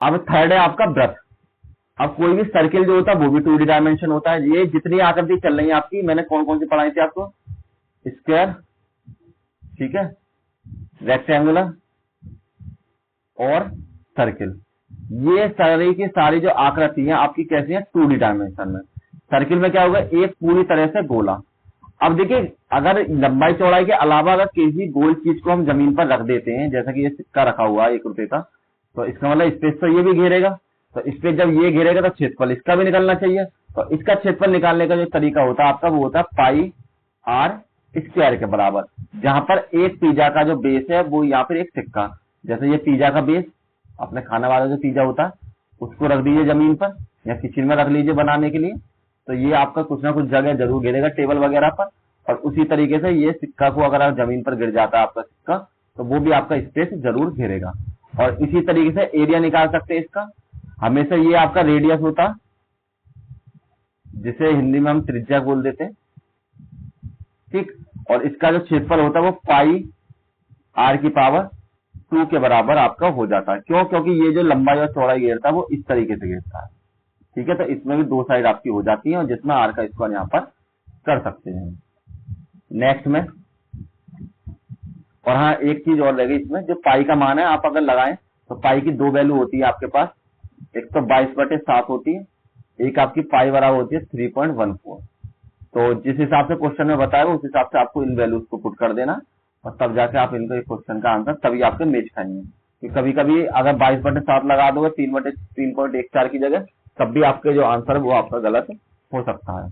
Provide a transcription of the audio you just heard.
अब थर्ड है आपका वृत्त। अब कोई भी सर्किल जो होता है वो भी 2D डायमेंशन होता है। ये जितनी आकृति चल रही है आपकी, मैंने कौन कौन सी पढ़ाई थी आपको, स्क्वायर, ठीक है, रेक्टेंगुलर और सर्किल, ये सारी की सारी जो आकृति है आपकी कैसी है, 2D डायमेंशन में। सर्किल में क्या होगा, एक पूरी तरह से गोला। अब देखिए, अगर लंबाई चौड़ाई के अलावा अगर किसी गोल चीज को हम जमीन पर रख देते हैं, जैसा कि ये सिक्का रखा हुआ है 1 रुपए का, तो इसका मतलब स्पेस तो ये भी घेरेगा, तो स्पेस जब ये घेरेगा तो क्षेत्रफल इसका भी निकलना चाहिए। तो इसका क्षेत्रफल निकालने का जो तरीका होता है आपका, वो होता है पाई आर स्क्वायर के बराबर, जहां पर एक पिज्जा का जो बेस है वो यहाँ पर एक सिक्का, जैसे ये पिज्जा का बेस, अपने खाने वाला जो पिज्जा होता है उसको रख दीजिए जमीन पर या किचन में रख लीजिए बनाने के लिए, तो ये आपका कुछ ना कुछ जगह जरूर घेरेगा टेबल वगैरह पर। और उसी तरीके से ये सिक्का को अगर आप जमीन पर गिर जाता है आपका सिक्का, तो वो भी आपका स्पेस जरूर घेरेगा। और इसी तरीके से एरिया निकाल सकते हैं इसका। हमेशा ये आपका रेडियस होता, जिसे हिंदी में हम त्रिज्या बोल देते हैं, ठीक। और इसका जो क्षेत्रफल होता है वो पाई आर की पावर 2 के बराबर आपका हो जाता है। क्यों? क्योंकि ये जो लंबाई और चौड़ाई घेरता है वो इस तरीके से घेरता है, ठीक है। तो इसमें भी 2 साइड आपकी हो जाती है, और जिसमें आर का स्क्वायर यहाँ पर कर सकते हैं नेक्स्ट में। और हाँ, एक चीज और रहेगी इसमें, जो पाई का मान है आप अगर लगाएं तो पाई की 2 वैल्यू होती है आपके पास। एक तो 22/7 होती है, एक आपकी पाई बराबर होती है 3.14। तो जिस हिसाब से क्वेश्चन में बताया उस हिसाब से आपको इन वैल्यूज को पुट कर देना, और तब जाके आप इनको क्वेश्चन का आंसर तभी आपके मैच खाएंगे। कभी कभी अगर 22/7 लगा दोगे 3/3.14 की जगह, तब भी आपके जो आंसर है वो आपका गलत हो सकता है।